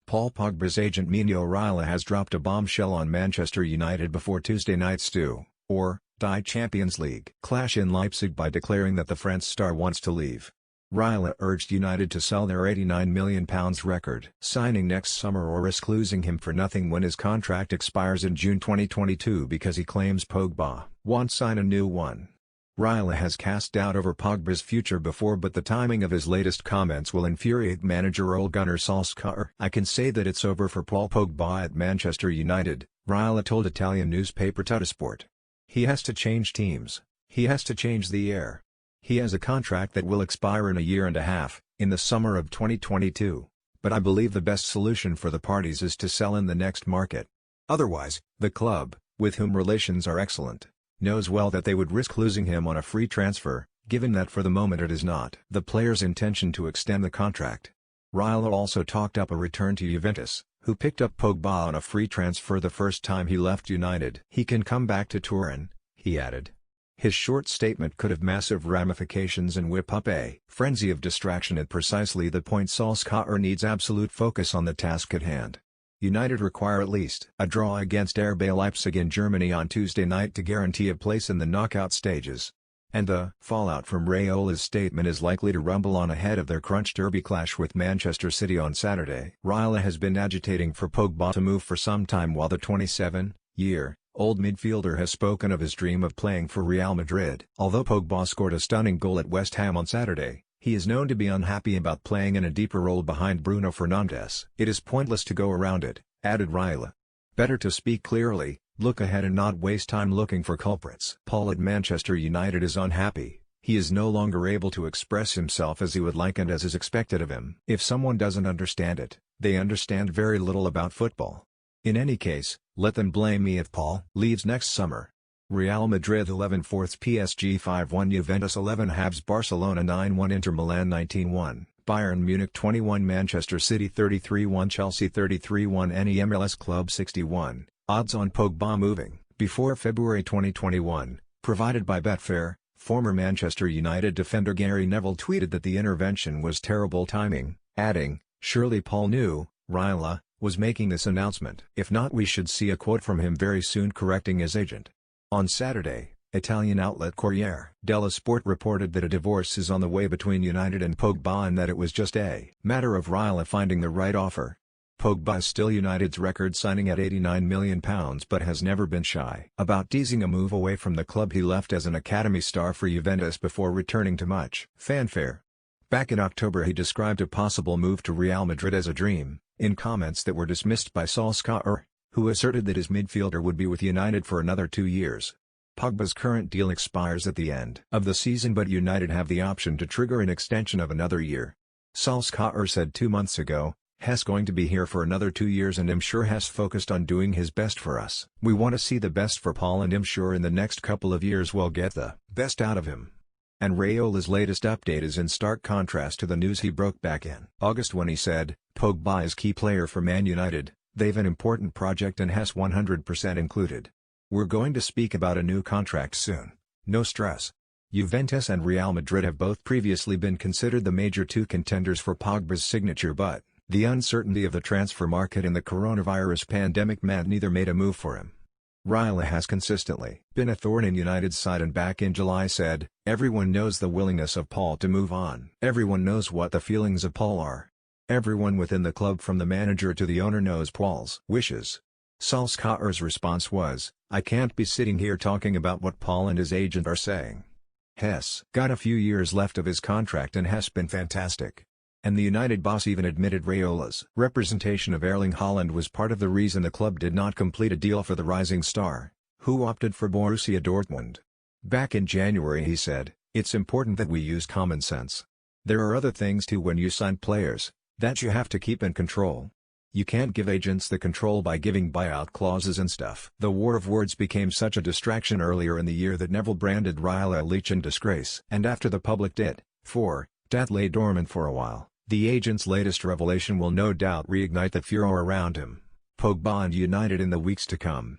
Paul Pogba's agent Mino Raiola has dropped a bombshell on Manchester United before Tuesday night's die Champions League clash in Leipzig by declaring that the French star wants to leave. Raiola urged United to sell their £89 million record signing next summer or risk losing him for nothing when his contract expires in June 2022 because he claims Pogba won't sign a new one. Raiola has cast doubt over Pogba's future before, but the timing of his latest comments will infuriate manager Ole Gunnar Solskjaer. "I can say that it's over for Paul Pogba at Manchester United," Raiola told Italian newspaper Tuttosport. "He has to change teams, he has to change the air. He has a contract that will expire in a year and a half, in the summer of 2022, but I believe the best solution for the parties is to sell in the next market. Otherwise, the club, with whom relations are excellent, knows well that they would risk losing him on a free transfer, given that for the moment it is not the player's intention to extend the contract." Raiola also talked up a return to Juventus, who picked up Pogba on a free transfer the first time he left United. "He can come back to Turin," he added. His short statement could have massive ramifications and whip up a frenzy of distraction at precisely the point Solskjaer needs absolute focus on the task at hand. United require at least a draw against RB Leipzig in Germany on Tuesday night to guarantee a place in the knockout stages. And the fallout from Raiola's statement is likely to rumble on ahead of their crunch derby clash with Manchester City on Saturday. Raiola has been agitating for Pogba to move for some time, while the 27-year-old midfielder has spoken of his dream of playing for Real Madrid. Although Pogba scored a stunning goal at West Ham on Saturday, he is known to be unhappy about playing in a deeper role behind Bruno Fernandes. "It is pointless to go around it," added Raiola. "Better to speak clearly, look ahead and not waste time looking for culprits." Paul at Manchester United is unhappy. He is no longer able to express himself as he would like and as is expected of him. If someone doesn't understand it, they understand very little about football. In any case, let them blame me if Paul leaves next summer. Real Madrid 11-4, PSG 5-1, Juventus 11, Habs Barcelona 9-1, Inter Milan 19-1, Bayern Munich 21, Manchester City 33-1, Chelsea 33-1, NEMLS Club 61. Odds on Pogba moving before February 2021, provided by Betfair. Former Manchester United defender Gary Neville tweeted that the intervention was terrible timing, adding, "Surely Paul knew Raiola was making this announcement. If not, we should see a quote from him very soon correcting his agent." On Saturday, Italian outlet Corriere dello Sport reported that a divorce is on the way between United and Pogba and that it was just a matter of Raiola finding the right offer. Pogba is still United's record signing at £89 million but has never been shy about teasing a move away from the club he left as an academy star for Juventus before returning to much fanfare. Back in October he described a possible move to Real Madrid as a dream, in comments that were dismissed by Solskjaer, who asserted that his midfielder would be with United for another 2 years. Pogba's current deal expires at the end of the season, but United have the option to trigger an extension of another year. Solskjaer said 2 months ago, "He's going to be here for another 2 years and I'm sure he's focused on doing his best for us. We want to see the best for Paul and I'm sure in the next couple of years we'll get the best out of him." And Raiola's latest update is in stark contrast to the news he broke back in August when he said, "Pogba is key player for Man United. They've an important project and has 100% included. We're going to speak about a new contract soon, no stress." Juventus and Real Madrid have both previously been considered the major two contenders for Pogba's signature, but the uncertainty of the transfer market and the coronavirus pandemic meant neither made a move for him. Raiola has consistently been a thorn in United's side and back in July said, "Everyone knows the willingness of Paul to move on. Everyone knows what the feelings of Paul are. Everyone within the club from the manager to the owner knows Paul's wishes." Solskjaer's response was, "I can't be sitting here talking about what Paul and his agent are saying. He's got a few years left of his contract and has been fantastic." And the United boss even admitted Raiola's representation of Erling Haaland was part of the reason the club did not complete a deal for the rising star, who opted for Borussia Dortmund. Back in January he said, "It's important that we use common sense. There are other things too when you sign players, that you have to keep in control. You can't give agents the control by giving buyout clauses and stuff." The war of words became such a distraction earlier in the year that Neville branded Raiola a leech in disgrace. And after the public that lay dormant for a while, the agent's latest revelation will no doubt reignite the furor around him, Pogba and United in the weeks to come.